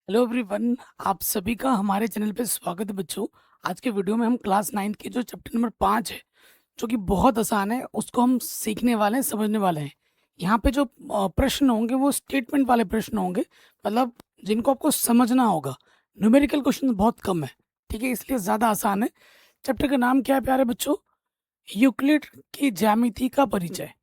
Hello everyone, आप सभी का हमारे चैनल पे स्वागत है बच्चों। आज के वीडियो में हम क्लास 9 के जो चैप्टर नंबर 5 है, जो कि बहुत आसान है, उसको हम सीखने वाले हैं, समझने वाले हैं। यहाँ पे जो प्रश्न होंगे वो स्टेटमेंट वाले प्रश्न होंगे, मतलब जिनको आपको समझना होगा। न्यूमेरिकल क्वेश्चन बहुत कम है, ठीक है, इसलिए ज़्यादा आसान है। चैप्टर का नाम क्या है प्यारे बच्चों? यूक्लिड की ज्यामिति का परिचय।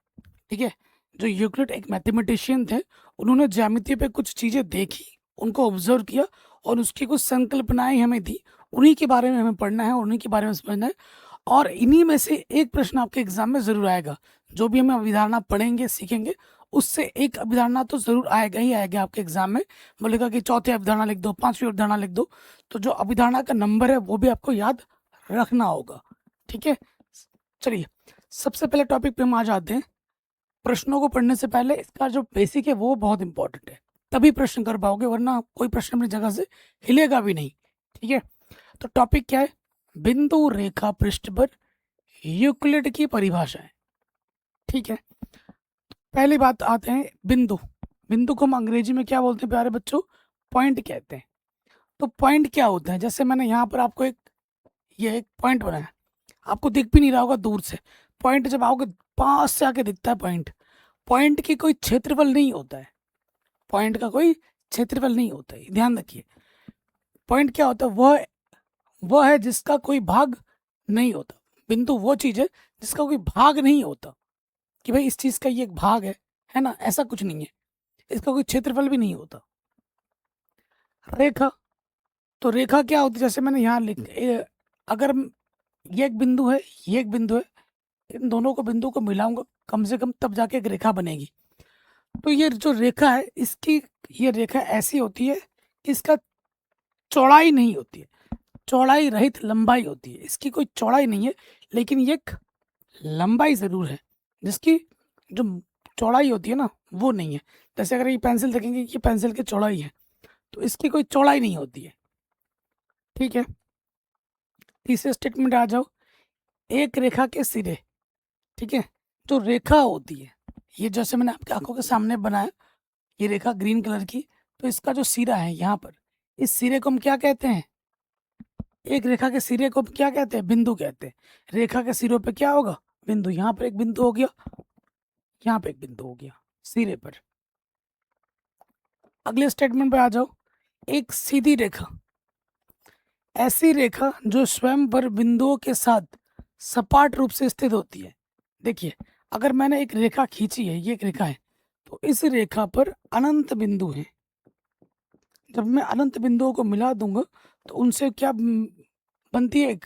ठीक है, जो यूक्लिड एक मैथमेटिशियन थे, उन्होंने ज्यामिति पे कुछ चीज़ें देखी, उनको ऑब्जर्व किया और उसकी कुछ संकल्पनाएं हमें दी। उन्हीं के बारे में हमें पढ़ना है, उन्हीं के बारे में समझना है। और इन्हीं में से एक प्रश्न आपके एग्जाम में ज़रूर आएगा। जो भी हम अभिधारणा पढ़ेंगे, सीखेंगे, उससे एक अभिधारणा तो ज़रूर आएगा ही आएगा आपके एग्जाम में। बोलेगा कि चौथी अभिधारणा लिख दो, पांचवी अभिधारणा लिख दो। तो जो अभिधारणा का नंबर है वो भी आपको याद रखना होगा। ठीक है, चलिए सबसे पहले टॉपिक पे हम आ जाते हैं। प्रश्नों को पढ़ने से पहले इसका जो बेसिक है वो बहुत इंपॉर्टेंट है, तभी प्रश्न कर पाओगे, वरना कोई प्रश्न अपनी जगह से हिलेगा भी नहीं। ठीक है, तो टॉपिक क्या है? बिंदु रेखा पृष्ठ पर यूक्लिड की परिभाषा है। ठीक है, पहली बात आते हैं बिंदु। बिंदु को हम अंग्रेजी में क्या बोलते हैं प्यारे बच्चों? पॉइंट कहते हैं। तो पॉइंट क्या होता है? जैसे मैंने यहाँ पर आपको ये एक पॉइंट बनाया, आपको दिख भी नहीं रहा होगा दूर से। पॉइंट जब आओगे पास से आके दिखता है पॉइंट। पॉइंट की कोई क्षेत्रफल नहीं होता है, पॉइंट का कोई क्षेत्रफल नहीं होता है, ध्यान रखिए। पॉइंट क्या होता है? वह है जिसका कोई भाग नहीं होता। बिंदु वो चीज है जिसका कोई भाग नहीं होता, कि भाई इस चीज का ये एक भाग है ना, ऐसा कुछ नहीं है। इसका कोई क्षेत्रफल भी नहीं होता। रेखा, तो रेखा क्या होती है? जैसे मैंने यहाँ अगर ये एक बिंदु है, ये एक बिंदु है, इन दोनों को बिंदु को मिलाऊंगा कम से कम, तब जाके एक रेखा बनेगी। तो ये जो रेखा है, इसकी ये रेखा ऐसी होती है कि इसका चौड़ाई नहीं होती है, चौड़ाई रहित लंबाई होती है। इसकी कोई चौड़ाई नहीं है, लेकिन ये एक लंबाई ज़रूर है, जिसकी जो चौड़ाई होती है ना, वो नहीं है। जैसे अगर ये पेंसिल देखेंगे, ये पेंसिल की चौड़ाई है, तो इसकी कोई चौड़ाई नहीं होती है। ठीक है, तीसरे स्टेटमेंट आ जाओ। एक रेखा के सिरे, ठीक है, जो रेखा होती है, ये जैसे मैंने आपकी आंखों के सामने बनाया, ये रेखा ग्रीन कलर की, तो इसका जो सिरा है यहाँ पर, इस सिरे को हम क्या कहते हैं? एक रेखा के सिरे को हम क्या कहते हैं? बिंदु कहते हैं। रेखा के सिरों पे क्या होगा? बिंदु। यहाँ पर एक बिंदु हो गया, यहाँ पे एक बिंदु हो गया सिरे पर। अगले स्टेटमेंट पे आ जाओ। एक सीधी रेखा, ऐसी रेखा जो स्वयं पर बिंदुओं के साथ सपाट रूप से स्थित होती है। देखिए, अगर मैंने एक रेखा खींची है, ये एक रेखा है, तो इस रेखा पर अनंत बिंदु हैं। जब मैं अनंत बिंदुओं को मिला दूंगा तो उनसे क्या बनती है? एक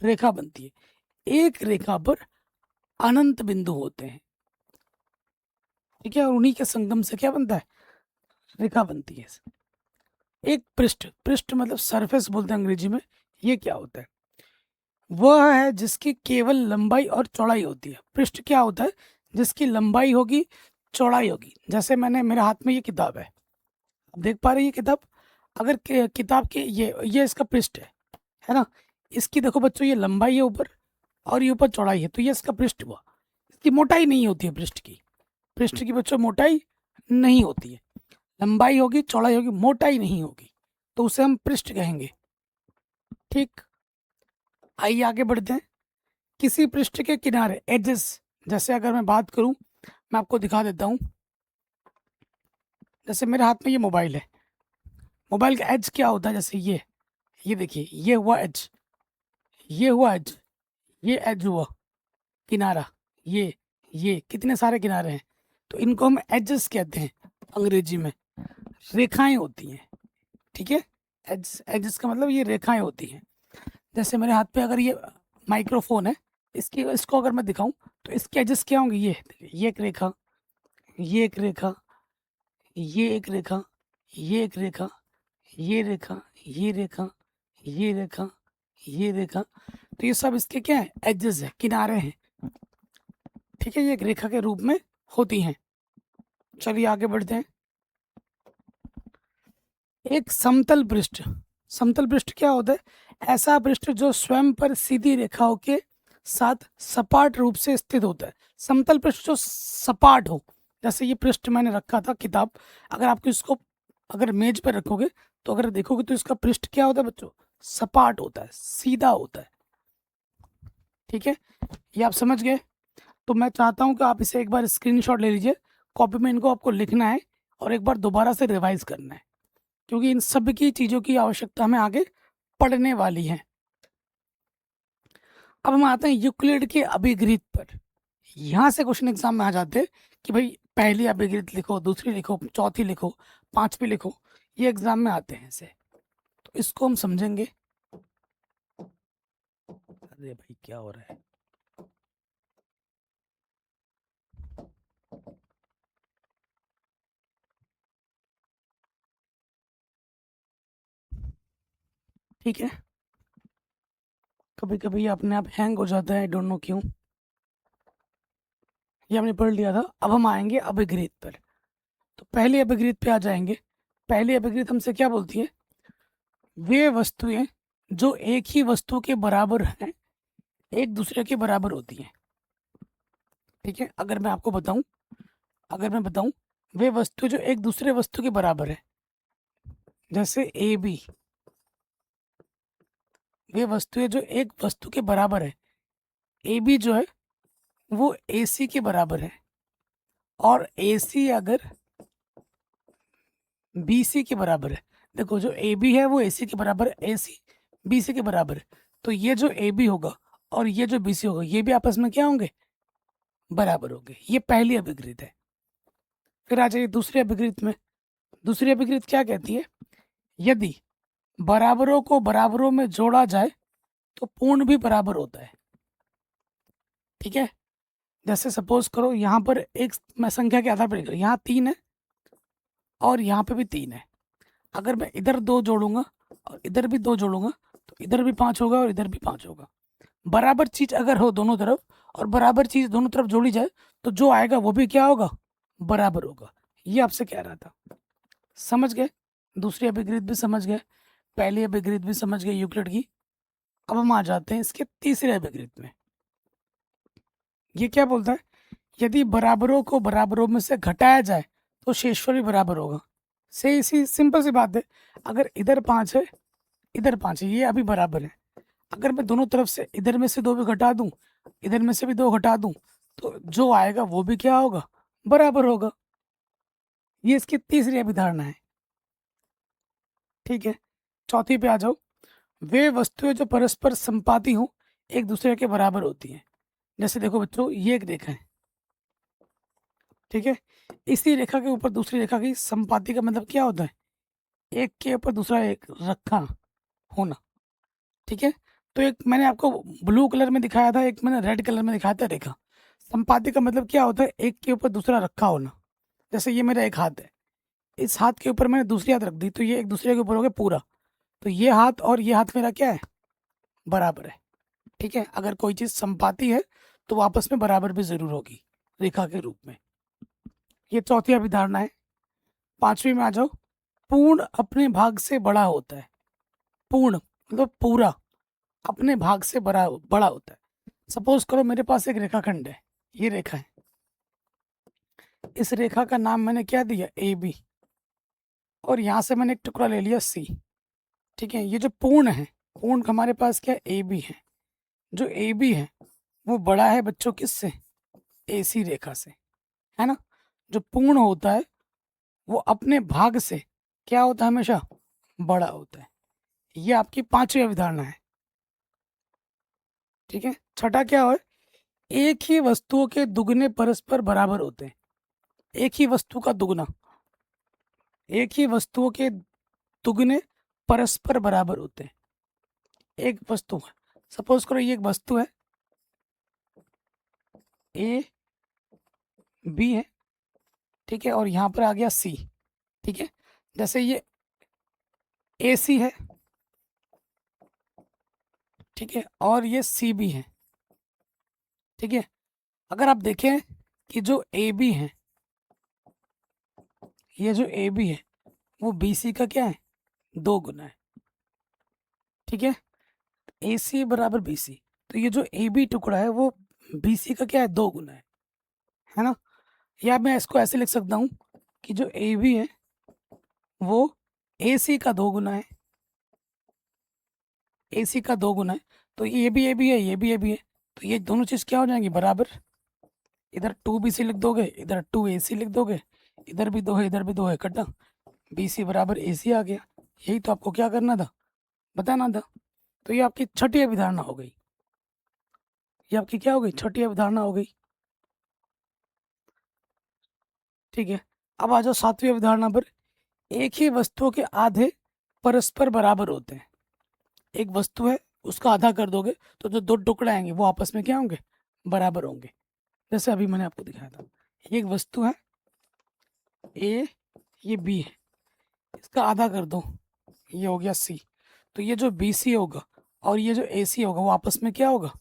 रेखा बनती है। एक रेखा पर अनंत बिंदु होते हैं, ठीक है, और उन्हीं के संगम से क्या बनता है? रेखा बनती है। एक पृष्ठ, पृष्ठ मतलब सरफेस बोलते हैं अंग्रेजी में। ये क्या होता है? वह है जिसकी केवल लंबाई और चौड़ाई होती है। पृष्ठ क्या होता है? जिसकी लंबाई होगी, चौड़ाई होगी। जैसे मैंने, मेरे हाथ में ये किताब है, आप देख पा रहे हैं ये किताब? अगर किताब की ये इसका पृष्ठ है ना, इसकी देखो बच्चों, ये लंबाई है ऊपर और ये ऊपर चौड़ाई है, तो ये इसका पृष्ठ हुआ। इसकी मोटाई नहीं होती है पृष्ठ की। पृष्ठ की बच्चों मोटाई नहीं होती है। लंबाई होगी, चौड़ाई होगी, मोटाई नहीं होगी, तो उसे हम पृष्ठ कहेंगे। ठीक, आइए आगे बढ़ते हैं। किसी पृष्ठ के किनारे, एजेस, जैसे अगर मैं बात करूं, मैं आपको दिखा देता हूं। जैसे मेरे हाथ में ये मोबाइल है, मोबाइल का एज क्या होता है? जैसे ये देखिए, ये हुआ एज, ये हुआ एज, ये एज हुआ किनारा, ये कितने सारे किनारे हैं, तो इनको हम एजेस कहते हैं अंग्रेजी में। रेखाएं होती हैं, ठीक है। एजेस का मतलब ये रेखाएं होती हैं। जैसे मेरे हाथ पे अगर ये माइक्रोफोन है, इसको अगर मैं दिखाऊं, तो इसके एजेस क्या होंगे? ये एक रेखा, ये एक रेखा, ये एक रेखा, ये एक रेखा, ये रेखा, ये रेखा, ये रेखा, ये रेखा, तो ये सब इसके क्या है? एजेस है, किनारे हैं। ठीक है, ये एक रेखा के रूप में होती हैं। चलिए आगे बढ़ते हैं। एक समतल पृष्ठ, समतल पृष्ठ क्या होता है? ऐसा पृष्ठ जो स्वयं पर सीधी रेखाओं के साथ सपाट रूप से स्थित होता है। समतल पृष्ठ जो सपाट हो, जैसे ये पृष्ठ मैंने रखा था किताब, अगर आपको इसको अगर मेज पर रखोगे तो अगर देखोगे तो इसका पृष्ठ क्या होता है बच्चों, सपाट होता है, सीधा होता है। ठीक है, ये आप समझ गए। तो मैं चाहता हूं कि आप इसे एक बार स्क्रीनशॉट ले लीजिए, कॉपी में इनको आपको लिखना है और एक बार दोबारा से रिवाइज करना है, क्योंकि इन सब की चीज़ों की आवश्यकता हमें आगे पढ़ने वाली है। अब हम आते हैं यूक्लिड के अभिगृहित पर। यहाँ से क्वेश्चन एग्जाम में आ जाते हैं कि भाई पहली अभिगृहित लिखो, दूसरी लिखो, चौथी लिखो, पांचवी लिखो, ये एग्जाम में आते हैं ऐसे। तो इसको हम समझेंगे। अरे भाई क्या हो रहा है, ठीक है, कभी कभी ये अपने आप हैंग हो जाता है, डोंट नो क्यों। ये हमने पढ़ लिया था। अब हम आएंगे अभिगृहित पर। तो पहली अभिगृहित पे आ जाएंगे। पहली अभिगृहित हमसे क्या बोलती है, वे वस्तुएं जो एक ही वस्तु के बराबर हैं एक दूसरे के बराबर होती हैं। ठीक है, अगर मैं बताऊं वे वस्तु जो एक दूसरे वस्तु के बराबर है, जैसे ए बी, वे वस्तुएं जो एक वस्तु के बराबर है, ए बी जो है वो ए सी के बराबर है, और ए सी अगर बी सी के बराबर है। देखो जो ए बी है वो ए सी के बराबर है, ए सी बी सी के बराबर है, तो ये जो ए बी होगा और ये जो बी सी होगा ये भी आपस में क्या होंगे, बराबर होंगे। ये पहली अभिगृहित है। फिर आ जाइए दूसरी अभिगृहित में। दूसरी अभिगृहित क्या कहती है, यदि बराबरों को बराबरों में जोड़ा जाए तो पूर्ण भी बराबर होता है। ठीक है, जैसे सपोज करो यहाँ पर एक, मैं संख्या के आधार पर लिख रहा हूँ, यहाँ 3 है और यहाँ पे भी 3 है। अगर मैं इधर 2 जोड़ूंगा और इधर भी 2 जोड़ूंगा तो इधर भी 5 होगा और इधर भी 5 होगा। बराबर चीज अगर हो दोनों तरफ और बराबर चीज दोनों तरफ जोड़ी जाए तो जो आएगा वो भी क्या होगा, बराबर होगा। ये आपसे कह रहा था। समझ गए, दूसरी अभिगृहित भी समझ गए, पहली अभिगृहित भी समझ गए यूक्लिड की। अब हम आ जाते हैं इसके तीसरे अभिगृहित में। ये क्या बोलता है, यदि बराबरों को बराबरों में से घटाया जाए तो शेषफल भी बराबर होगा। से इसी सिंपल सी बात है, अगर इधर 5 है इधर 5 है, ये अभी बराबर है। अगर मैं दोनों तरफ से इधर में से 2 भी घटा दूं, इधर में से भी 2 घटा दूं, तो जो आएगा वो भी क्या होगा, बराबर होगा। ये इसकी तीसरी अभिधारणा है। ठीक है, चौथी पे आ जाओ। वे वस्तुएं जो परस्पर संपाती हों एक दूसरे के बराबर होती हैं। जैसे देखो बच्चों, ये एक रेखा है, ठीक है, इसी रेखा के ऊपर दूसरी रेखा की संपाती का मतलब क्या होता है, एक के ऊपर दूसरा एक रखा होना। ठीक है, तो एक मैंने आपको ब्लू कलर में दिखाया था, एक मैंने रेड कलर में दिखाया था रेखा। संपाती का मतलब क्या होता है, एक के ऊपर दूसरा रखा होना। जैसे ये मेरा एक हाथ है, इस हाथ के ऊपर मैंने दूसरी हाथ रख दी तो ये एक दूसरे के ऊपर हो गया पूरा। तो ये हाथ और ये हाथ मेरा क्या है, बराबर है। ठीक है, अगर कोई चीज संपाती है तो वो आपस में बराबर भी जरूर होगी रेखा के रूप में। ये चौथी अभिधारणा है। पांचवी में आ जाओ। पूर्ण अपने भाग से बड़ा होता है। पूर्ण मतलब पूरा अपने भाग से बड़ा बड़ा होता है। सपोज करो मेरे पास एक रेखाखंड है, ये रेखा है, इस रेखा का नाम मैंने क्या दिया, ए बी, और यहाँ से मैंने एक टुकड़ा ले लिया सी। ठीक है, ये जो पूर्ण है, पूर्ण हमारे पास क्या ए बी है। जो ए बी है वो बड़ा है बच्चों किससे, ए सी रेखा से, है ना। जो पूर्ण होता है वो अपने भाग से क्या होता है, हमेशा बड़ा होता है। ये आपकी पांचवी अवधारणा है। ठीक है, छठा क्या है, एक ही वस्तुओं के दुगने परस्पर बराबर होते हैं। एक ही वस्तु का दुगना, एक ही वस्तुओं के दुगने परस्पर बराबर होते हैं। एक वस्तु है, सपोज करो ये एक वस्तु है, ए बी है, ठीक है, और यहाँ पर आ गया सी। ठीक है, जैसे ये ए सी है, ठीक है, और ये सी बी है। ठीक है, अगर आप देखें कि जो ए बी है, ये जो ए बी है वो बी सी का क्या है, 2 गुना है। ठीक है, ए सी बराबर बी सी, तो ये जो ए बी टुकड़ा है वो बी सी का क्या है, 2 गुना है ना। या मैं इसको ऐसे लिख सकता हूँ कि जो ए बी है वो AC का 2 गुना है, AC का 2 गुना है। तो ये भी है, ये भी है, तो ये दोनों चीज़ क्या हो जाएंगी? बराबर। इधर 2BC लिख दोगे, इधर 2AC लिख दोगे, इधर भी 2 है, इधर भी 2 है, कटा, BC बराबर AC आ गया। यही तो आपको क्या करना था, बताना था। तो ये आपकी छठी अभिधारणा हो गई। ये आपकी क्या हो गई? छठी अभिधारणा हो गई। ठीक है, अब आ जाओ सातवीं अवधारणा पर। एक ही वस्तुओं के आधे परस्पर बराबर होते हैं। एक वस्तु है, उसका आधा कर दोगे तो जो दो टुकड़े आएंगे वो आपस में क्या होंगे? बराबर होंगे। जैसे अभी मैंने आपको दिखाया था, एक वस्तु है A, ये B है, इसका आधा कर दो, ये हो गया C। तो ये जो BC होगा और ये जो AC होगा वो आपस में क्या होगा?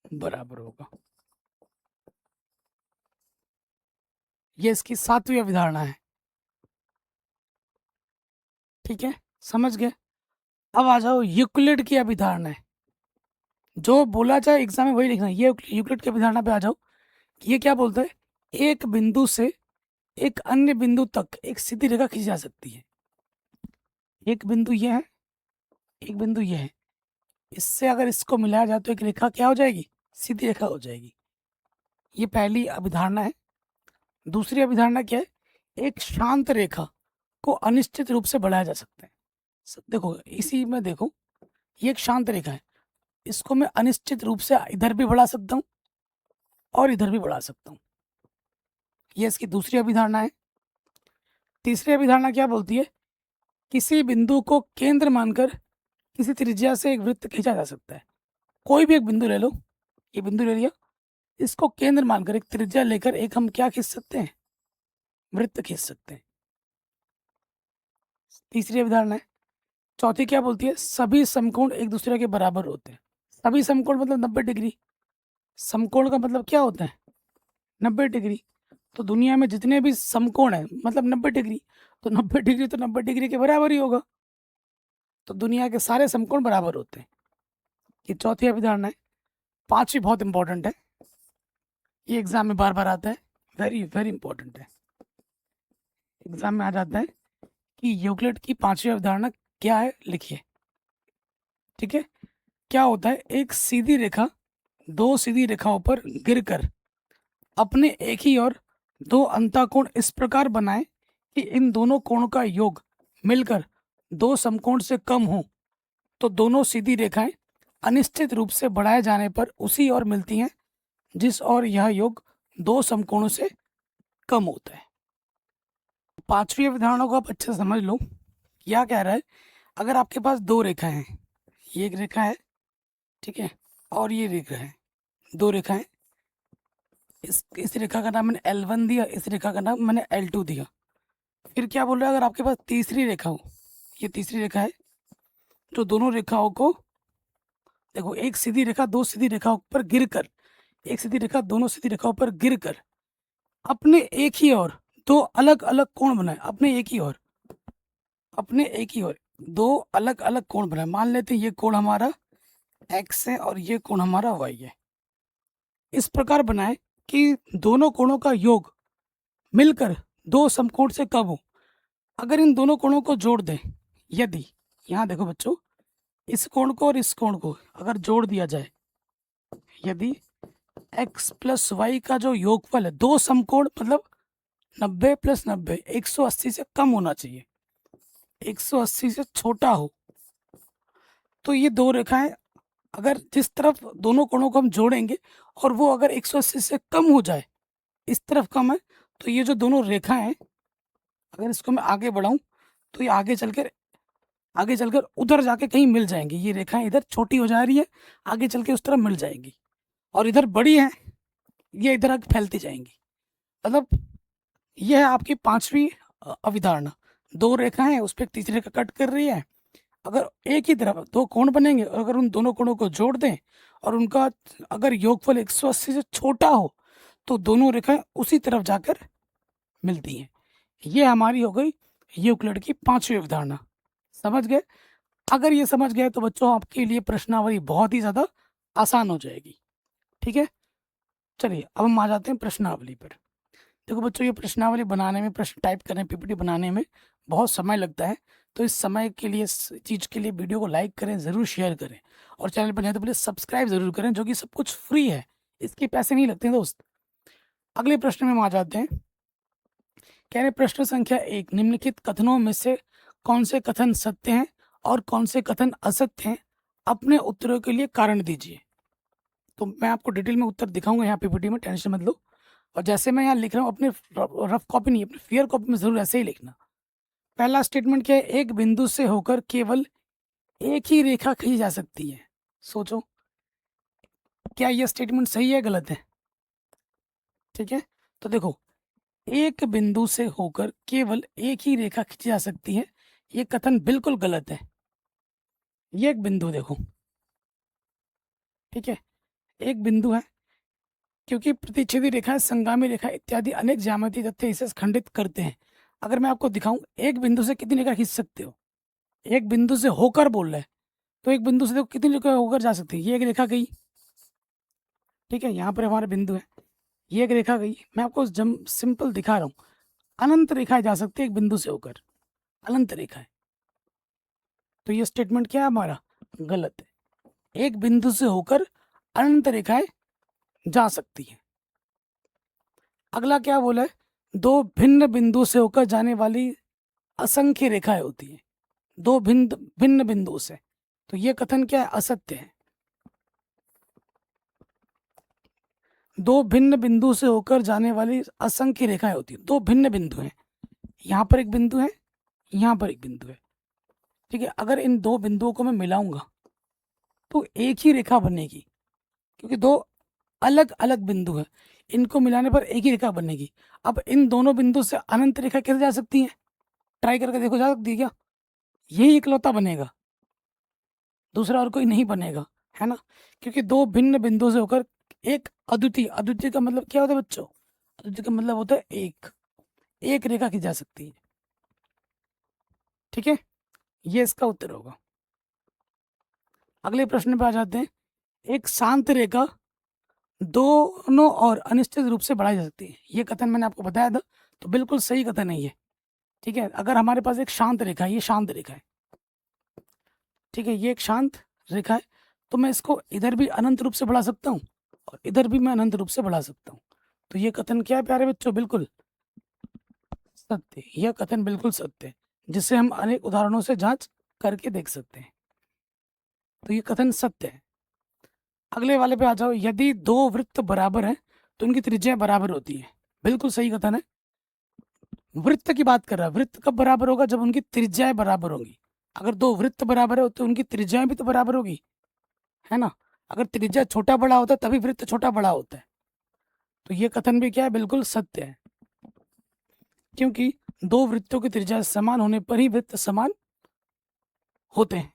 बराबर होगा। ये इसकी सातवीं अवधारणा है। ठीक है, समझ गए? अब आ जाओ यूक्लिड की अभिधारणा है। जो बोला जाए एग्जाम में वही लिखना है। ये यूक्लिड की अभिधारणा पे आ जाओ। ये क्या बोलता है? एक बिंदु से एक अन्य बिंदु तक एक सीधी रेखा खींची जा सकती है। एक बिंदु ये है, एक बिंदु ये है, इससे अगर इसको मिलाया जाए तो एक रेखा क्या हो जाएगी? सीधी रेखा हो जाएगी। ये पहली अभिधारणा है। दूसरी अभिधारणा क्या है? एक शांत रेखा को अनिश्चित रूप से बढ़ाया जा सकता है। देखो इसी में देखो, ये एक शांत रेखा है, इसको मैं अनिश्चित रूप से इधर भी बढ़ा सकता हूँ और इधर भी बढ़ा सकता हूँ। ये इसकी दूसरी अभिधारणा है। तीसरी अभिधारणा क्या बोलती है? किसी बिंदु को केंद्र मानकर किसी त्रिज्या से एक वृत्त खींचा जा सकता है। कोई भी एक बिंदु ले लो, ये बिंदु ले लिया, इसको केंद्र मानकर एक त्रिज्या लेकर एक हम क्या खींच सकते हैं? वृत्त खींच सकते हैं। तीसरी अवधारणा है। चौथी क्या बोलती है? सभी समकोण एक दूसरे के बराबर होते हैं। सभी समकोण मतलब 90 डिग्री। समकोण का मतलब क्या होता है? 90 डिग्री। तो दुनिया में जितने भी समकोण है मतलब 90 डिग्री, तो 90 डिग्री तो 90 डिग्री के बराबर ही होगा। तो दुनिया के सारे समकोण बराबर होते हैं। ये चौथी अवधारणा है। पांचवी बहुत इंपॉर्टेंट है, ये एग्जाम में बार बार आता है, वेरी वेरी इंपॉर्टेंट है। एग्जाम में आ जाता है कि यूक्लिड की पांचवी अवधारणा क्या है, लिखिए। ठीक है, क्या होता है? एक सीधी रेखा दो सीधी रेखाओं पर गिरकर अपने एक ही और दो अंतःकोण इस प्रकार बनाए कि इन दोनों कोणों का योग मिलकर दो समकोण से कम हो, तो दोनों सीधी रेखाएं अनिश्चित रूप से बढ़ाए जाने पर उसी ओर मिलती हैं जिस ओर यह योग दो समकोणों से कम होता है। पांचवी अवधारणा को आप अच्छे से समझ लो। क्या कह रहा है? अगर आपके पास दो रेखाएं हैं, ये एक रेखा है, ठीक है, और ये रेखा है, दो रेखाएं, इस रेखा का नाम मैंने L1 दिया, इस रेखा का नाम मैंने L2 दिया। फिर क्या बोल रहा है? अगर आपके पास तीसरी रेखा हो, ये तीसरी रेखा है, तो दोनों रेखाओं को देखो, एक सीधी रेखा दो सीधी रेखाओं पर गिरकर, एक सीधी रेखा दोनों सीधी रेखाओं पर गिरकर अपने एक ही ओर दो अलग अलग कोण बनाए। अपने एक ही ओर, अपने एक ही ओर दो अलग अलग कोण बनाए। मान लेते हैं ये कोण हमारा x है और ये कोण हमारा y है। इस प्रकार बनाए कि दोनों कोणों का योग मिलकर दो समकोण से कम हो। अगर इन दोनों कोणों को जोड़ दें, यदि, यहाँ देखो बच्चों, इस कोण को और इस कोण को अगर जोड़ दिया जाए, यदि x प्लस वाई का जो योगफल है, दो समकोण मतलब 90 प्लस 90 180 से कम होना चाहिए, 180 से छोटा हो, तो ये दो रेखाएं अगर जिस तरफ दोनों कोणों को हम जोड़ेंगे और वो अगर 180 से कम हो जाए, इस तरफ कम है, तो ये जो दोनों रेखाएं हैं, अगर इसको मैं आगे बढ़ाऊं तो ये आगे चलकर उधर जाके कहीं मिल जाएंगी। ये रेखाएं इधर छोटी हो जा रही है, आगे चल के उस तरफ मिल जाएंगी, और इधर बड़ी है, ये इधर आगे फैलती जाएंगी। मतलब यह है आपकी पांचवी अवधारणा। दो रेखाएं, उस पर तीसरी रेखा कट कर रही है, अगर एक ही तरफ दो कोण बनेंगे और अगर उन दोनों कोणों को जोड़ दें और उनका अगर योगफल 180 से छोटा हो, तो दोनों रेखाएं उसी तरफ जाकर मिलती हैं। ये हमारी हो गई यूक्लिड की पांचवी अवधारणा। समझ गए? अगर ये समझ गए तो बच्चों आपके लिए प्रश्नावली बहुत ही ज़्यादा आसान हो जाएगी। ठीक है, चलिए अब हम आ जाते हैं प्रश्नावली पर। देखो बच्चों, ये प्रश्नावली बनाने में, प्रश्न टाइप करने, पीपीटी बनाने में बहुत समय लगता है। तो इस समय के लिए, इस चीज़ के लिए वीडियो को लाइक करें, ज़रूर शेयर करें, और चैनल पर नए तो प्लीज़ सब्सक्राइब ज़रूर करें, जो कि सब कुछ फ्री है, इसके पैसे नहीं लगते हैं दोस्त। अगले प्रश्न में हम आ जाते हैं। कह रहे प्रश्न संख्या 1, निम्नलिखित कथनों में से कौन से कथन सत्य हैं और कौन से कथन असत्य हैं? अपने उत्तरों के लिए कारण दीजिए। तो मैं आपको डिटेल में उत्तर दिखाऊंगा यहाँ पीपीटी में, टेंशन मत लो। और जैसे मैं यहाँ लिख रहा हूँ, अपने रफ कॉपी नहीं, अपने फेयर कॉपी में जरूर ऐसे ही लिखना। पहला स्टेटमेंट क्या है? एक बिंदु से होकर केवल एक ही रेखा खींची जा सकती है। सोचो, क्या यह स्टेटमेंट सही है, गलत है? ठीक है, तो देखो, एक बिंदु से होकर केवल एक ही रेखा खींची जा सकती है, ये कथन बिल्कुल गलत है। ये एक बिंदु देखो, ठीक है, एक बिंदु है, क्योंकि प्रतिच्छेदी रेखा, संगामी रेखा इत्यादि अनेक ज्यामितीय तथ्य इसे खंडित करते हैं। अगर मैं आपको दिखाऊं, एक बिंदु से कितनी रेखा खींच सकते हो? एक बिंदु से होकर बोल रहा है, तो एक बिंदु से देखो कितनी रेखा होकर जा सकती है। ये एक रेखा गई, ठीक है, यहाँ पर हमारा बिंदु है, ये एक रेखा गई। मैं आपको सिंपल दिखा रहा हूँ, अनंत रेखाएं जा सकती है एक बिंदु से होकर, अनंत रेखाएं। तो ये स्टेटमेंट क्या है हमारा? गलत है। एक बिंदु से होकर अनंत रेखाएं जा सकती है। अगला क्या बोला है? दो भिन्न बिंदु से होकर जाने वाली असंख्य रेखाएं होती हैं, दो भिन्न भिन्न बिंदु से। तो ये कथन क्या है? असत्य है। दो भिन्न बिंदु से होकर जाने वाली असंख्य रेखाएं होती हैं, दो भिन्न बिंदु हैं, यहाँ पर एक बिंदु है, यहाँ पर एक बिंदु है, ठीक है। अगर इन दो बिंदुओं को मैं मिलाऊंगा तो एक ही रेखा बनेगी, क्योंकि दो अलग अलग बिंदु है, इनको मिलाने पर एक ही रेखा बनेगी। अब इन दोनों बिंदु से अनंत रेखा कैसे जा सकती है? ट्राई करके देखो, जा सकती है क्या? यही इकलौता बनेगा, दूसरा और कोई नहीं बनेगा, है ना? क्योंकि दो भिन्न बिंदु से होकर एक अद्वितीय, अद्वितीय का मतलब क्या होता है बच्चों? अद्वितीय का मतलब होता है एक, एक रेखा की जा सकती है, ठीक है। ये इसका उत्तर होगा। अगले प्रश्न पे आ जाते हैं। एक शांत रेखा दोनों और अनिश्चित रूप से बढ़ाई जा सकती है, ये कथन मैंने आपको बताया था, तो बिल्कुल सही कथन है ये, ठीक है। अगर हमारे पास एक शांत रेखा है, ये शांत रेखा है, ठीक है, ये एक शांत रेखा है, तो मैं इसको इधर भी अनंत रूप से बढ़ा सकता हूँ और इधर भी मैं अनंत रूप से बढ़ा सकता हूँ। तो ये कथन क्या है प्यारे बच्चों? बिल्कुल सत्य। यह कथन बिल्कुल सत्य है, जिसे हम अनेक उदाहरणों से जांच करके देख सकते हैं। तो ये कथन सत्य है। अगले वाले पे आ जाओ। यदि दो वृत्त बराबर हैं तो उनकी त्रिज्या बराबर होती है, बिल्कुल सही कथन है। वृत्त की बात कर रहा है, वृत्त कब बराबर होगा? जब उनकी त्रिज्याएं बराबर होंगी। अगर दो वृत्त बराबर है तो उनकी त्रिज्याएं भी तो बराबर होगी, है ना? अगर त्रिज्या छोटा बड़ा होता है तभी वृत्त छोटा बड़ा होता है। तो ये कथन भी क्या है? बिल्कुल सत्य है, क्योंकि दो वृत्तों की त्रिज्या समान होने पर ही वृत्त समान होते हैं।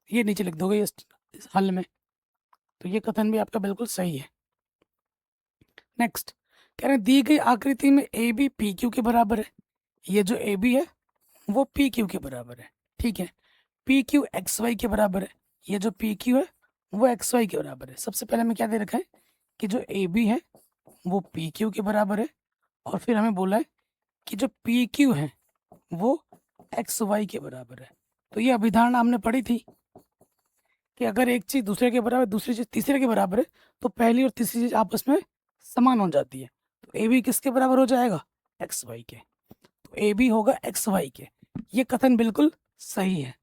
ये नीचे लिख दोगे इस हल में। तो ये कथन भी आपका बिल्कुल सही है। नेक्स्ट कह रहे हैं, दी गई आकृति में ए बी पी क्यू के बराबर है। ये जो ए बी है वो पी क्यू के बराबर है, ठीक है। पी क्यू एक्स वाई के बराबर है, ये जो पी क्यू है वो एक्स वाई के बराबर है। सबसे पहले हमें क्या दे रखा है कि जो ए बी है वो पी क्यू के बराबर है, और फिर हमें बोला है कि जो पी क्यू है वो एक्स वाई के बराबर है। तो ये अभिधारणा हमने पढ़ी थी कि अगर एक चीज दूसरे के बराबर, दूसरी चीज तीसरे के बराबर है, तो पहली और तीसरी चीज आपस में समान हो जाती है। तो ए बी किसके बराबर हो जाएगा? एक्स वाई के। तो ए बी होगा एक्स वाई के। ये कथन बिल्कुल सही है।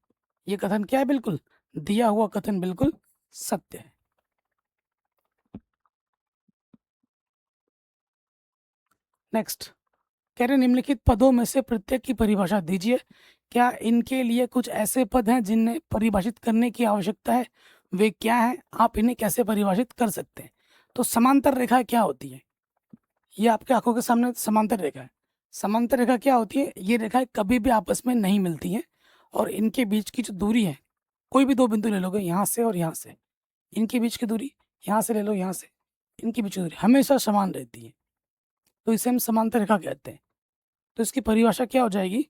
ये कथन क्या है? बिल्कुल दिया हुआ कथन बिल्कुल सत्य है। नेक्स्ट कह रहे निम्नलिखित पदों में से प्रत्येक की परिभाषा दीजिए। क्या इनके लिए कुछ ऐसे पद हैं जिन्हें परिभाषित करने की आवश्यकता है? वे क्या हैं? आप इन्हें कैसे परिभाषित कर सकते हैं? तो समांतर रेखा क्या होती है? ये आपके आंखों के सामने समांतर रेखा है। समांतर रेखा क्या होती है? ये रेखाएं कभी भी आपस में नहीं मिलती हैं, और इनके बीच की जो दूरी है, कोई भी दो बिंदु ले लोगे, यहाँ से और यहाँ से, इनके बीच की दूरी, यहाँ से ले लो, यहाँ से, इनके बीच की दूरी हमेशा समान रहती है। तो इसे हम समांतर रेखा कहते हैं। तो इसकी परिभाषा क्या हो जाएगी?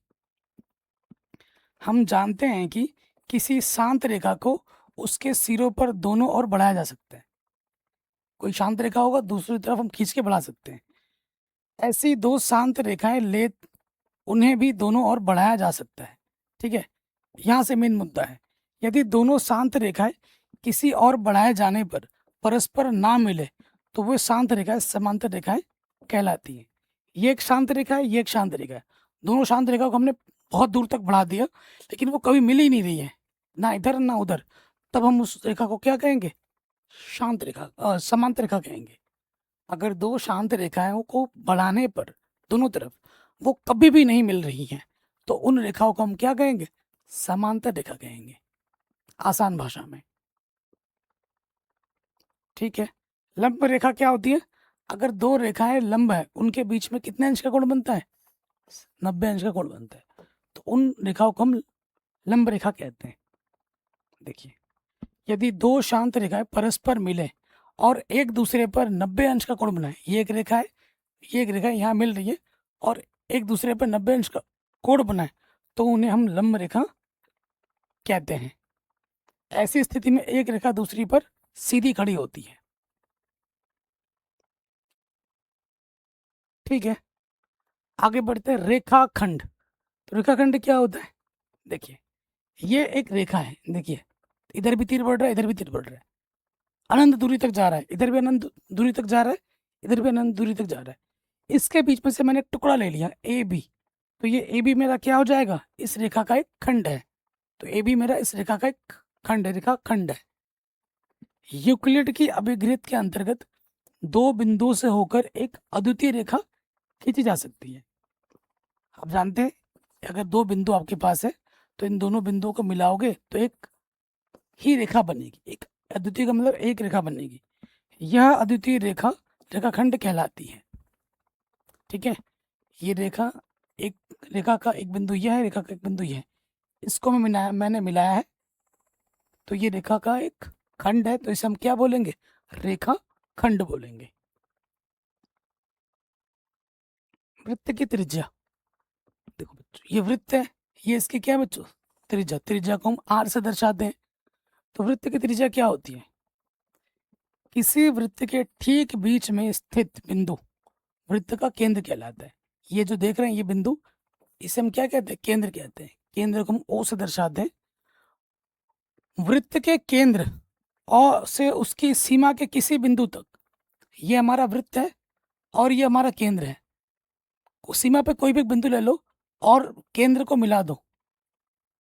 हम जानते हैं कि किसी शांत रेखा को उसके सिरों पर दोनों ओर बढ़ाया जा सकता है। कोई शांत रेखा होगा, दूसरी तरफ हम खींच के बढ़ा सकते हैं। ऐसी दो शांत रेखाएं ले, उन्हें भी दोनों ओर बढ़ाया जा सकता है। ठीक है, यहाँ से मेन मुद्दा है, यदि दोनों शांत रेखाएं किसी और बढ़ाए जाने पर परस्पर ना मिले तो वे शांत रेखाएं समांतर रेखाएं कहलाती हैं। ये एक शांत रेखा है, ये एक शांत रेखा है, दोनों शांत रेखा को हमने बहुत दूर तक बढ़ा दिया, लेकिन वो कभी मिल ही नहीं रही है, ना इधर ना उधर, तब हम उस रेखा को क्या कहेंगे? शांत रेखा, समांतर रेखा कहेंगे। अगर दो शांत रेखाओं को बढ़ाने पर दोनों तरफ वो कभी भी नहीं मिल रही हैं तो उन रेखाओं को हम क्या कहेंगे? समांतर रेखा कहेंगे, आसान भाषा में। ठीक है, लंब रेखा क्या होती है? अगर दो रेखाएं लंब है, उनके बीच में कितने अंश का कोण बनता है? 90 अंश का कोण बनता है, तो उन रेखाओं को हम लंब रेखा कहते हैं। देखिए, यदि दो शांत रेखाएं परस्पर मिले और एक दूसरे पर 90 अंश का कोण बनाए, ये एक रेखा है, ये एक रेखा यहाँ मिल रही है और एक दूसरे पर 90 अंश का कोण बनाए, तो उन्हें हम लंब रेखा कहते हैं। ऐसी स्थिति में एक रेखा दूसरी पर सीधी खड़ी होती है। ठीक है, आगे बढ़ते हैं। रेखाखंड। तो रेखाखंड क्या होता है? देखिए, ये एक रेखा है, देखिए इधर भी तीर बढ़ रहा है, इधर भी तीर बढ़ रहा है, अनंत दूरी तक जा रहा है, इधर भी अनंत दूरी तक जा रहा है, इधर भी अनंत दूरी तक जा रहा है। इसके बीच में से मैंने एक टुकड़ा ले लिया ए बी, तो ये ए बी मेरा क्या हो जाएगा? इस रेखा का एक खंड है। तो ए बी मेरा इस रेखा का एक खंड है, रेखा खंड है। यूक्लिड की अभिगृहित के अंतर्गत दो बिंदुओं से होकर एक अद्वितीय रेखा खींची जा सकती है। आप जानते हैं, अगर दो बिंदु आपके पास है तो इन दोनों बिंदुओं को मिलाओगे तो एक ही रेखा बनेगी, एक अद्वितीय का मतलब एक रेखा बनेगी। यह अद्वितीय रेखा रेखाखंड कहलाती है। ठीक है, ये रेखा, एक रेखा का एक बिंदु यह है, रेखा का एक बिंदु यह है, इसको मैंने मिलाया है, तो ये रेखा का एक खंड है, तो इसे हम क्या बोलेंगे? रेखा खंड बोलेंगे। वृत्त की त्रिज्या, देखो बच्चों, ये वृत्त है, ये इसकी क्या है बच्चों? त्रिज्या। त्रिज्या को हम आर से दर्शाते हैं। तो वृत्त की त्रिज्या क्या होती है? किसी वृत्त के ठीक बीच में स्थित बिंदु वृत्त का केंद्र कहलाता है। ये जो देख रहे हैं ये बिंदु, इसे हम क्या कहते हैं? केंद्र कहते हैं। केंद्र को हम ओ से दर्शाते हैं। वृत्त के केंद्र और से उसकी सीमा के किसी बिंदु तक, ये हमारा वृत्त है और ये हमारा केंद्र है। सीमा पे कोई भी एक बिंदु ले लो और केंद्र को मिला दो,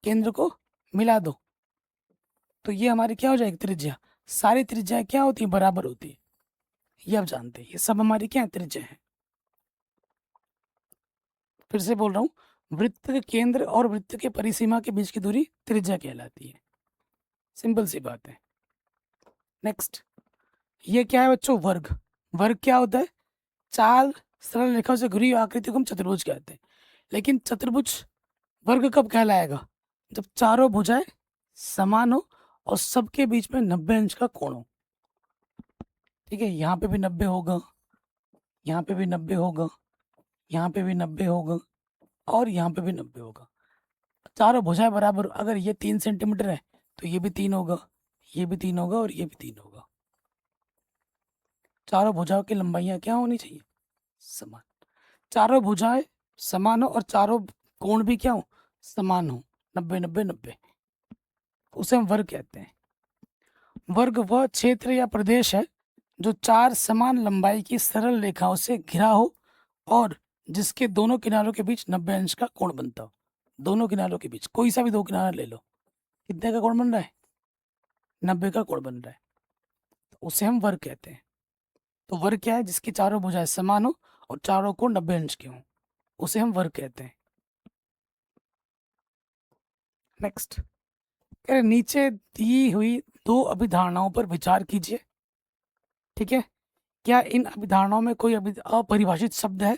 केंद्र को मिला दो, तो ये हमारी क्या हो जाएगी? त्रिज्या। सारी त्रिज्याएं क्या होती है? बराबर होती है। ये आप जानते हैं, ये सब हमारी क्या है? त्रिज्या है। फिर से बोल रहा हूँ, वृत्त के केंद्र और वृत्त के परिसीमा के बीच की दूरी त्रिज्या कहलाती है। सिंपल सी बात है। नेक्स्ट, ये क्या है बच्चों? वर्ग। वर्ग क्या होता है? चार सरल रेखाओं से घिरी हुई आकृति को हम चतुर्भुज कहते हैं। लेकिन चतुर्भुज वर्ग कब कहलाएगा? जब चारों भुजाएं समान हो और सबके बीच में 90 अंश का कोण हो। ठीक है, यहाँ पे भी 90 होगा, यहाँ पे भी 90 होगा, यहाँ पे भी 90 होगा और यहाँ पे भी 90 होगा। चारों भुजाएं बराबर, अगर ये 3 सेंटीमीटर है तो ये भी 3 होगा, ये भी 3 होगा और ये भी 3 होगा। चारों भुजाओं की लंबाइयां क्या होनी चाहिए? समान। चारों भुजाएं समान हो और चारों कोण भी क्या हो? समान हो, 90 90 90, उसे हम वर्ग कहते हैं। वर्ग वह क्षेत्र या प्रदेश है जो चार समान लंबाई की सरल रेखाओं से घिरा हो और जिसके दोनों किनारों के बीच 90 अंश का कोण बनता हो। दोनों किनारों के बीच कोई सा भी दो किनारा ले लो, कितने का कोण बन रहा है? 90 का कोण बन रहा है, तो उसे हम वर्ग कहते हैं। तो वर्ग क्या है? जिसकी चारों भुजाएं समान हो और चारों कोण 90 अंश के हों, उसे हम वर्ग कहते हैं। नेक्स्ट, नीचे दी हुई दो अभिधारणाओं पर विचार कीजिए। ठीक है, क्या इन अभिधारणाओं में कोई अपरिभाषित शब्द है?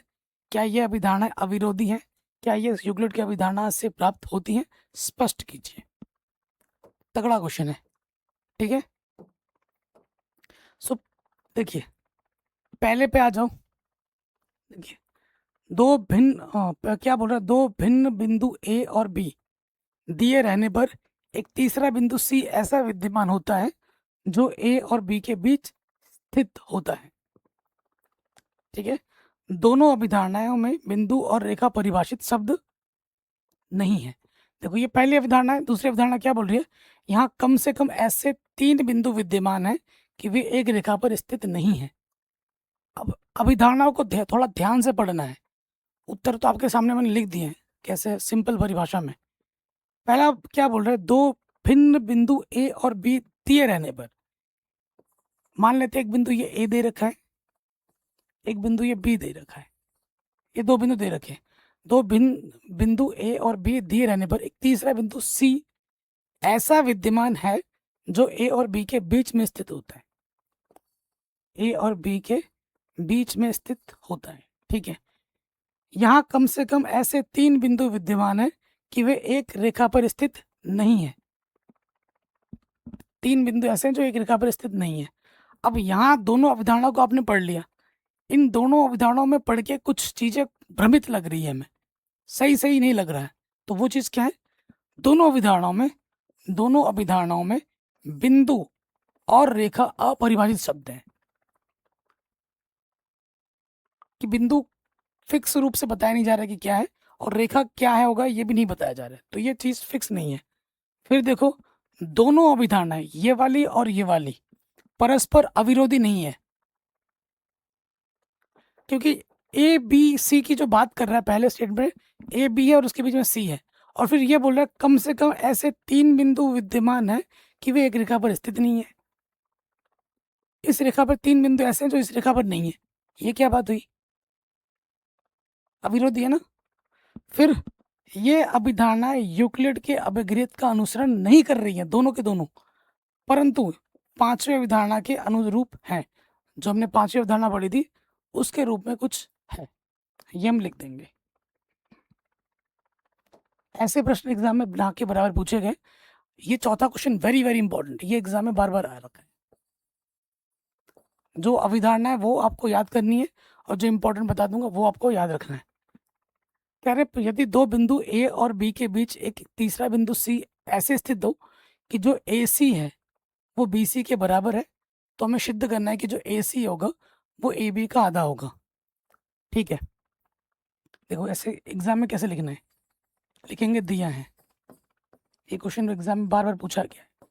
क्या ये अभिधारणाएं अविरोधी हैं? क्या ये यूक्लिड की अभिधारणा से प्राप्त होती हैं? स्पष्ट कीजिए। तगड़ा क्वेश्चन है। ठीक है, सो देखिए, पहले पे आ जाओ। देखिए, दो भिन्न क्या बोल रहा है? दो भिन्न बिंदु ए और बी दिए रहने पर एक तीसरा बिंदु सी ऐसा विद्यमान होता है जो ए और बी के बीच स्थित होता है। ठीक है, दोनों अभिधारणाओं में बिंदु और रेखा परिभाषित शब्द नहीं है। देखो ये पहली अवधारणा है। दूसरी अवधारणा क्या बोल रही है, यहाँ कम से कम ऐसे 3 बिंदु विद्यमान है कि वे एक रेखा पर स्थित नहीं है। अब अभिधारणाओं को थोड़ा ध्यान से पढ़ना है। उत्तर तो आपके सामने मैंने लिख दिए हैं, कैसे सिंपल परिभाषा में। पहला क्या बोल रहे हैं, दो भिन्न बिंदु ए और बी दिए रहने पर, मान लेते हैं एक बिंदु ये ए दे रखा है, एक बिंदु ये बी दे रखा है, ये दो बिंदु दे रखे हैं। दो भिन्न बिंदु ए और बी दिए रहने पर एक तीसरा बिंदु सी ऐसा विद्यमान है जो ए और बी के बीच में स्थित होता है। ए और बी के बीच में स्थित होता है, ठीक है। यहाँ कम से कम ऐसे 3 बिंदु विद्यमान है कि वे एक रेखा पर स्थित नहीं है। 3 बिंदु ऐसे हैं जो एक रेखा पर स्थित नहीं है। अब यहाँ दोनों अवधारणाओं को आपने पढ़ लिया। इन दोनों अवधारणाओं में पढ़ के कुछ चीजें भ्रमित लग रही है हमें, सही नहीं लग रहा है। तो वो चीज क्या है, दोनों अभिधारणाओं में बिंदु और रेखा अपरिभाषित शब्द हैं, कि बिंदु फिक्स रूप से बताया नहीं जा रहा है कि क्या है, और रेखा क्या है होगा ये भी नहीं बताया जा रहा है। तो ये चीज फिक्स नहीं है। फिर देखो, दोनों अभिधारणाएं ये वाली और ये वाली परस्पर अविरोधी नहीं है, क्योंकि ए बी सी की जो बात कर रहा है पहले स्टेटमेंट, ए बी है और उसके बीच में सी है, और फिर ये बोल रहा है कम से कम ऐसे 3 बिंदु विद्यमान है कि वे एक रेखा पर स्थित नहीं है। इस रेखा पर 3 बिंदु ऐसे हैं जो इस रेखा पर नहीं है। ये क्या बात हुई, अविरोधी है ना। फिर ये अभिधारणाएं यूक्लिड के अभिगृहित का अनुसरण नहीं कर रही हैं, दोनों के दोनों, परंतु 5वें अभिधारणा के अनुरूप हैं। जो हमने 5वीं अवधारणा पढ़ी थी उसके रूप में कुछ है, ये हम लिख देंगे। ऐसे प्रश्न एग्जाम में बना के बराबर पूछे गए। ये चौथा क्वेश्चन वेरी इंपॉर्टेंट, ये एग्जाम में बार आ रखा है। जो अभिधारणा है वो आपको याद करनी है, और जो इंपॉर्टेंट बता दूंगा वो आपको याद रखना है। कह रहे यदि दो बिंदु ए और बी के बीच एक तीसरा बिंदु सी ऐसे स्थित हो कि जो ए सी है वो बी सी के बराबर है, तो हमें सिद्ध करना है कि जो ए सी होगा वो ए बी का आधा होगा, ठीक है। देखो ऐसे एग्जाम में कैसे लिखना है, लिखेंगे दिया है। ये क्वेश्चन एग्जाम में बार पूछा गया है।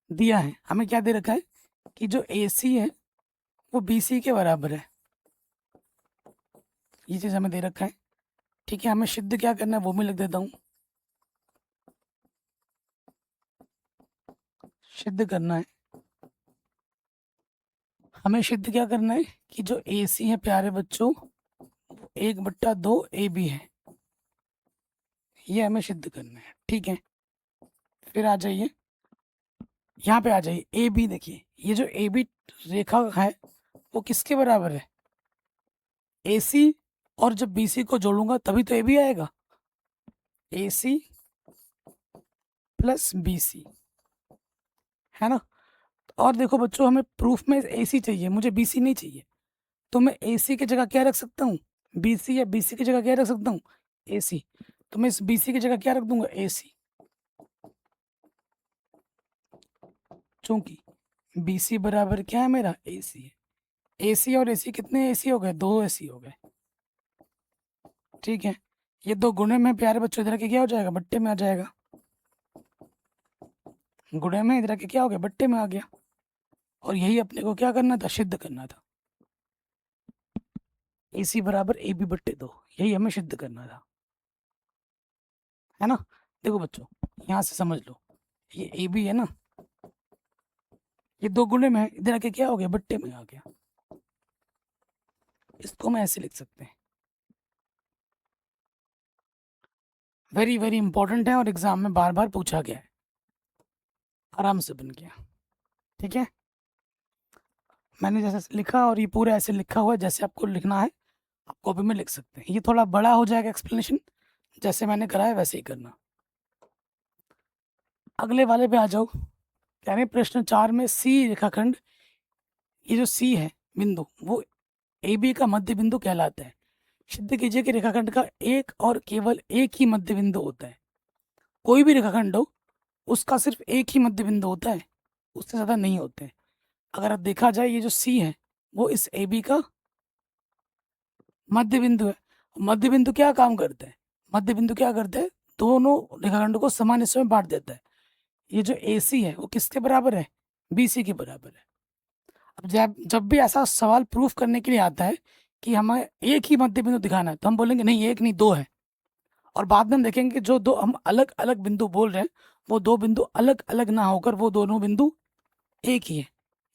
दिया है, हमें क्या दे रखा है कि जो ए सी है वो बी सी के बराबर है, ये चीज हमें दे रखा है, ठीक है। हमें सिद्ध क्या करना है वो मैं लिख देता हूँ। सिद्ध करना है, हमें सिद्ध क्या करना है कि जो ए सी है प्यारे बच्चों 1/2 ए बी है, ये हमें सिद्ध करना है, ठीक है। फिर आ जाइए यहाँ पे, आ जाइए ए बी। देखिए ये जो ए बी रेखा है वो किसके बराबर है, ए सी, और जब बी सी को जोड़ूंगा तभी तो ए बी आएगा, ए सी प्लस बी सी, है ना। और देखो बच्चों, हमें प्रूफ में ए सी चाहिए, मुझे बी सी नहीं चाहिए। तो मैं ए सी की जगह क्या रख सकता हूँ, बी सी, या बी सी की जगह क्या रख सकता हूँ, ए सी। तो मैं इस बी सी की जगह क्या रख दूंगा, ए सी, चूंकि बी सी बराबर क्या है मेरा, ए सी है। ए सी और ए सी कितने ए सी हो गए, 2 ए सी हो गए, ठीक है। ये 2 गुणे में प्यारे बच्चों इधर के क्या हो जाएगा, बट्टे में आ जाएगा। गुणे में इधर के क्या हो गया, बट्टे में आ गया। और यही अपने को क्या करना था, सिद्ध करना था। ए सी बराबर ए बी बट्टे 2, यही हमें सिद्ध करना था, है ना। देखो बच्चों यहाँ से समझ लो, ये ए बी है ना, ये 2 गुणे में है, इधर आके क्या हो गया, बट्टे में आ गया। इसको हम ऐसे लिख सकते हैं। वेरी इंपॉर्टेंट है और एग्जाम में बार पूछा गया है, आराम से बन गया, ठीक है। मैंने जैसे लिखा, और ये पूरा ऐसे लिखा हुआ है जैसे आपको लिखना है, आप कॉपी में लिख सकते हैं। ये थोड़ा बड़ा हो जाएगा एक्सप्लेनेशन, जैसे मैंने करा है वैसे ही करना। अगले वाले पे आ जाओ। कह रहे प्रश्न 4 में सी रेखाखंड, ये जो सी है बिंदु वो ए बी का मध्य बिंदु कहलाता है। सिद्ध कीजिए कि रेखाखंड का एक और केवल एक ही मध्य बिंदु होता है। कोई भी रेखाखंड हो उसका सिर्फ एक ही मध्य बिंदु होता है, उससे ज़्यादा नहीं होते हैं। अगर अब देखा जाए ये जो सी है वो इस ए बी का मध्य बिंदु है। मध्य बिंदु क्या काम करते हैं? मध्य बिंदु क्या करते हैं? दोनों रेखाखंडों को समान हिस्सों में बांट देता है। ये जो AC है वो किसके बराबर है? BC के बराबर है। अब जब जब भी ऐसा सवाल प्रूफ करने के लिए आता है कि हमें एक ही मध्य बिंदु दिखाना है, तो हम बोलेंगे नहीं एक नहीं दो है। और बाद में हम देखेंगे कि जो दो हम अलग अलग बिंदु बोल रहे हैं वो दो बिंदु अलग अलग ना होकर वो दोनों बिंदु एक ही है।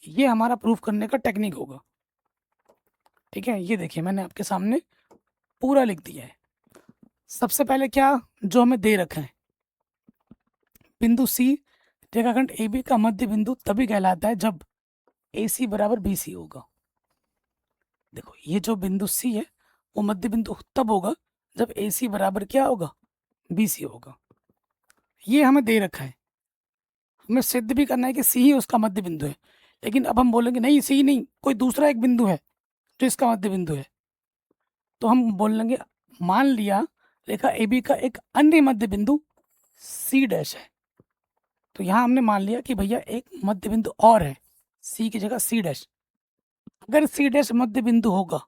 ये हमारा प्रूफ करने का टेक्निक होगा। ठीक है, ये देखिए मैंने आपके सामने पूरा लिख दिया है। सबसे पहले क्या जो हमें दे रखा है, बिंदु C रेखाखंड AB का मध्य बिंदु तभी कहलाता है जब AC बराबर BC होगा। देखो ये जो बिंदु C है वो मध्य बिंदु तब होगा जब AC बराबर क्या होगा? BC होगा। ये हमें दे रखा है, हमें सिद्ध भी करना है कि C ही उसका मध्य बिंदु है। लेकिन अब हम बोलेंगे नहीं C नहीं, कोई दूसरा एक बिंदु है जो इसका मध्य बिंदु है। तो हम बोलेंगे मान लिया रेखा AB का एक अन्य मध्य बिंदु C डैश है। तो यहाँ हमने मान लिया कि भैया एक मध्य बिंदु और है, C की जगह C डैश। अगर C डैश मध्य बिंदु होगा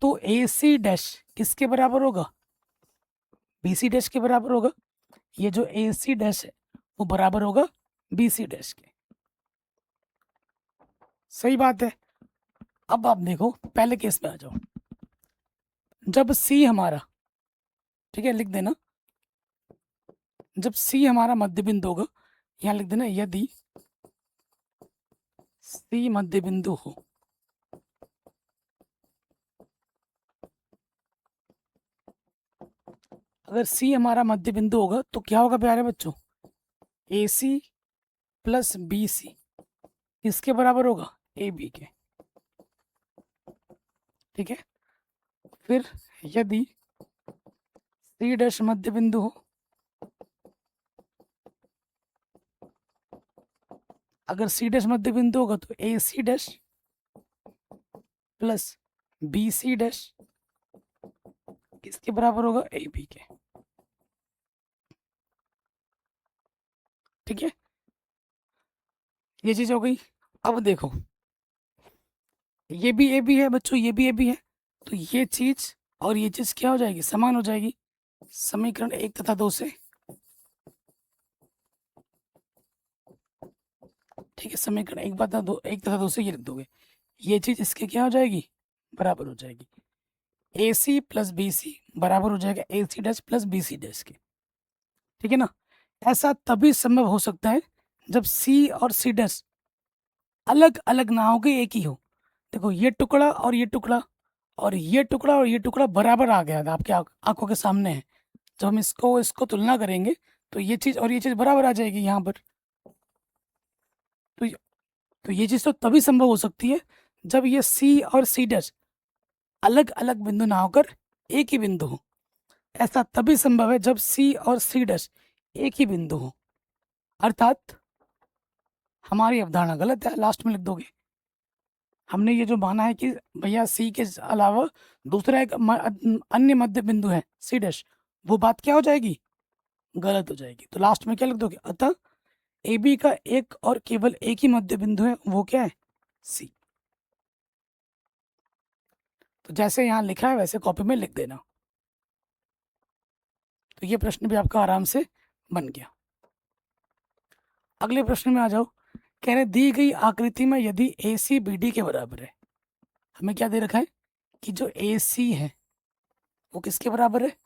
तो AC डैश किसके बराबर होगा? BC डैश के बराबर होगा। ये जो AC डैश है वो बराबर होगा BC डैश के। सही बात है। अब आप देखो पहले केस में आ जाओ। जब C हमारा, ठीक है लिख देना, जब C हमारा मध्य बिंदु होगा, यहाँ लिख देना यदि C मध्य बिंदु हो, अगर C हमारा मध्य बिंदु होगा तो क्या होगा प्यारे बच्चों? AC प्लस BC किसके बराबर होगा? AB के। ठीक है, फिर यदि C डैश मध्य बिंदु हो, अगर C डैश मध्य बिंदु होगा तो AC dash plus BC dash किसके बराबर होगा? AB के। ठीक है, ये चीज हो गई। अब देखो ये भी AB है बच्चों, ये भी AB है, तो ये चीज और ये चीज क्या हो जाएगी? समान हो जाएगी। समीकरण 1 तथा 2 से। ठीक है, समीकरण 1 तथा 2 से ये लिख दोगे, ये चीज इसके क्या हो जाएगी? बराबर हो जाएगी। AC प्लस BC बराबर हो जाएगा AC dash plus BC dash के। ठीक है ना, ऐसा तभी संभव हो सकता है जब C और C डैश अलग अलग ना हो के एक ही हो। देखो ये टुकड़ा और ये टुकड़ा और ये टुकड़ा और ये टुकड़ा बराबर आ गया था, आपके आंखों के सामने है। जब हम इसको तुलना करेंगे तो ये चीज और ये चीज बराबर आ जाएगी यहाँ पर। तो ये चीज तो तभी संभव हो सकती है जब ये C और C डैश अलग अलग बिंदु ना होकर एक ही बिंदु हो। ऐसा तभी संभव है जब C और C डैश एक ही बिंदु हो। अर्थात हमारी अवधारणा गलत है, लास्ट में लिख दोगे। हमने ये जो माना है कि भैया C के अलावा दूसरा एक अन्य मध्य बिंदु है C डैश, वो बात क्या हो जाएगी? गलत हो जाएगी। तो लास्ट में क्या लिख दोगे? अतः AB का एक और केवल एक ही मध्य बिंदु है, वो क्या है? C। तो जैसे यहाँ लिखा है वैसे कॉपी में लिख देना। तो ये प्रश्न भी आपका आराम से बन गया। अगले प्रश्न में आ जाओ। कह रहे दी गई आकृति में यदि AC BD के बराबर है, हमें क्या दे रखा है कि जो AC है वो किसके बराबर है?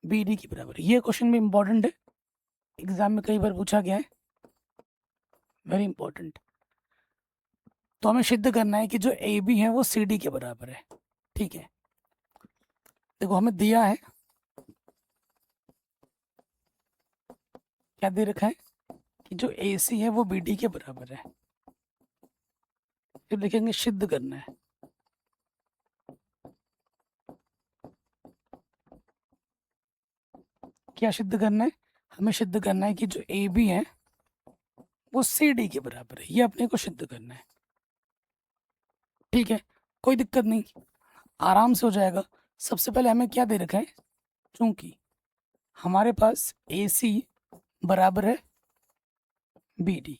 BD के बराबर। ये क्वेश्चन भी इंपॉर्टेंट है, एग्जाम में कई बार पूछा गया है, वेरी इंपॉर्टेंट। तो हमें सिद्ध करना है कि जो AB है वो CD के बराबर है। ठीक है, देखो हमें दिया है, क्या दे रखा है कि जो AC है वो BD के बराबर है। फिर लिखेंगे सिद्ध करना है। क्या सिद्ध करना है? हमें सिद्ध करना है कि जो AB है वो CD के बराबर है। ये अपने को सिद्ध करना है। ठीक है, कोई दिक्कत नहीं, आराम से हो जाएगा। सबसे पहले हमें क्या दे रखा है? चूंकि हमारे पास AC बराबर है BD,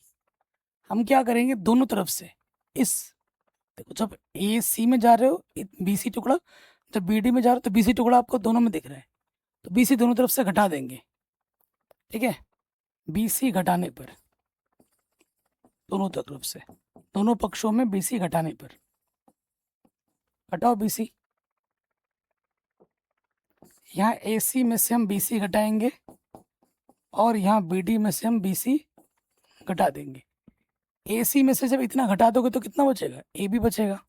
हम क्या करेंगे? दोनों तरफ से इस देखो जब ए सी में जा रहे हो बी सी टुकड़ा, जब बी डी में जा रहे हो तो बी सी टुकड़ा आपको दोनों में दिख रहा है, तो बी सी दोनों तरफ से घटा देंगे। ठीक है, बी सी घटाने पर दोनों तरफ से, दोनों पक्षों में बी सी घटाने पर घटाओ बी सी। यहाँ ए सी में से हम बी सी घटाएंगे और यहाँ बी डी में से हम बी सी घटा देंगे। ए सी में से जब इतना घटा दोगे तो कितना बचेगा, ए बी बचेगा,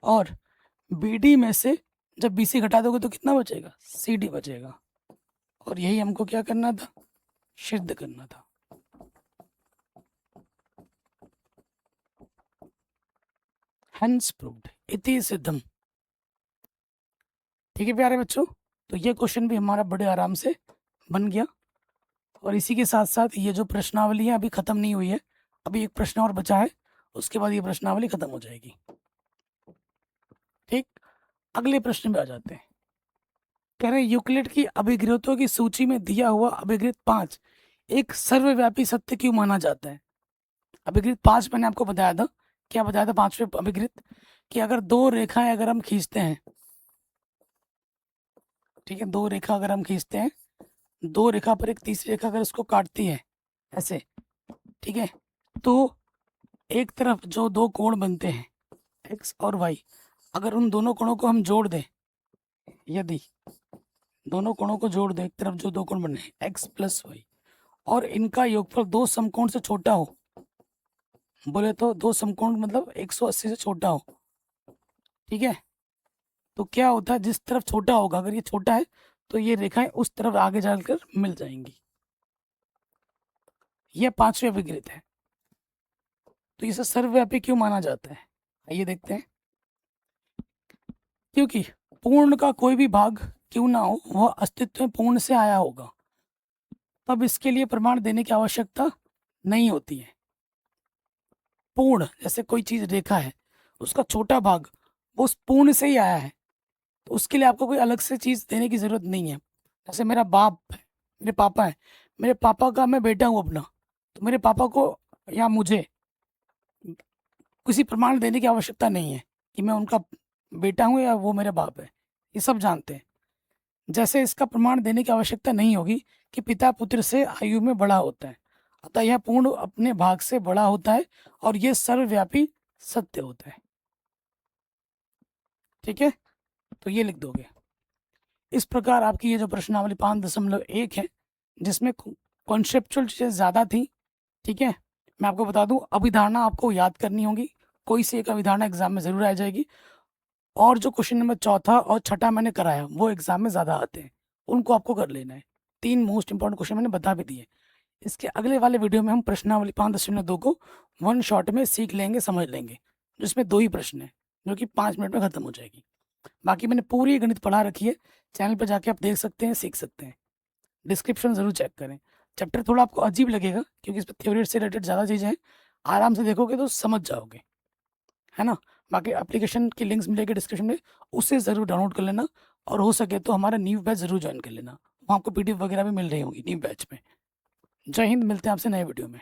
और बी डी में से जब बी सी घटा दोगे तो कितना बचेगा, सी डी बचेगा। और यही हमको क्या करना था, सिद्ध करना था। हेंस प्रूव्ड, इति सिद्धम। ठीक है प्यारे बच्चों, तो ये क्वेश्चन भी हमारा बड़े आराम से बन गया। और इसी के साथ साथ ये जो प्रश्नावली है अभी खत्म नहीं हुई है, अभी एक प्रश्न और बचा है, उसके बाद ये प्रश्नावली खत्म हो जाएगी। ठीक, अगले प्रश्न पे आ जाते हैं। कह रहे यूक्लिड की अभिग्रहों की सूची में दिया हुआ अभिग्रह 5 एक सर्वव्यापी सत्य क्यों माना जाता है। अभिग्रह 5 मैंने आपको बताया था, क्या बताया था पांचवें अभिग्रह, कि अगर दो रेखाएं अगर हम खींचते हैं, ठीक है, दो रेखा अगर हम खींचते हैं, दो रेखा पर एक तीसरी रेखा अगर इसको काटती है ऐसे, ठीक है, तो एक तरफ जो दो कोण बनते हैं एक्स और वाई, अगर उन दोनों कोणों को हम जोड़ दें, यदि दोनों कोणों को जोड़ दें, एक तरफ जो दो कोण बने एक्स प्लस वाई, और इनका योगफल दो समकोण से छोटा हो, बोले तो दो समकोण मतलब 180 से छोटा हो, ठीक है, तो क्या होता है, जिस तरफ छोटा होगा, अगर ये छोटा है तो ये रेखाएं उस तरफ आगे जाकर मिल जाएंगी। यह पांचवें अभिग्रह है। तो इसे सर्वव्यापी क्यों माना जाता है, आइए देखते हैं। क्योंकि पूर्ण का कोई भी भाग क्यों ना हो, वह अस्तित्व में पूर्ण से आया होगा, तब इसके लिए प्रमाण देने की आवश्यकता नहीं होती है। पूर्ण, जैसे कोई चीज रेखा है, उसका छोटा भाग वो उस पूर्ण से ही आया है, तो उसके लिए आपको कोई अलग से चीज देने की जरूरत नहीं है। जैसे मेरा बाप है, मेरे पापा है, मेरे पापा का मैं बेटा हूँ अपना, तो मेरे पापा को या मुझे किसी प्रमाण देने की आवश्यकता नहीं है कि मैं उनका बेटा हूँ या वो मेरे बाप है, ये सब जानते हैं। जैसे इसका प्रमाण देने की आवश्यकता नहीं होगी कि पिता पुत्र से आयु में बड़ा होता है, अतः यह पूर्ण अपने भाग से बड़ा होता है और यह सर्वव्यापी सत्य होता है। ठीक है, तो ये लिख दोगे। इस प्रकार आपकी ये जो प्रश्नावली 5.1 है, जिसमें कॉन्सेप्चुअल चीजें ज्यादा थी, ठीक है, मैं आपको बता दूं अभिधारणा आपको याद करनी होगी, कोई से एक अभिधारणा एग्जाम में जरूर आ जाएगी, और जो क्वेश्चन नंबर चौथा और छठा मैंने कराया वो एग्जाम में ज्यादा आते हैं, उनको आपको कर लेना है। 3 मोस्ट इंपॉर्टेंट क्वेश्चन मैंने बता भी दिए। इसके अगले वाले वीडियो में हम प्रश्नावली 5.2 को 1 शॉट में सीख लेंगे, समझ लेंगे, जिसमें 2 ही प्रश्न है, जो कि 5 मिनट में खत्म हो जाएगी। बाकी मैंने पूरी गणित पढ़ा रखी है, चैनल पर जाके आप देख सकते हैं, सीख सकते हैं। डिस्क्रिप्शन जरूर चेक करें। चैप्टर थोड़ा आपको अजीब लगेगा क्योंकि इस पर थ्योरी से रिलेटेड ज़्यादा चीज़ें हैं, आराम से देखोगे तो समझ जाओगे, है ना। बाकी एप्लीकेशन की लिंक्स मिलेगी डिस्क्रिप्शन में, उससे ज़रूर डाउनलोड कर लेना, और हो सके तो हमारा न्यू बैच ज़रूर ज्वाइन कर लेना, वहाँ आपको PDF वगैरह भी मिल रही होगी न्यू बैच में। जय हिंद, मिलते हैं आपसे नए वीडियो में।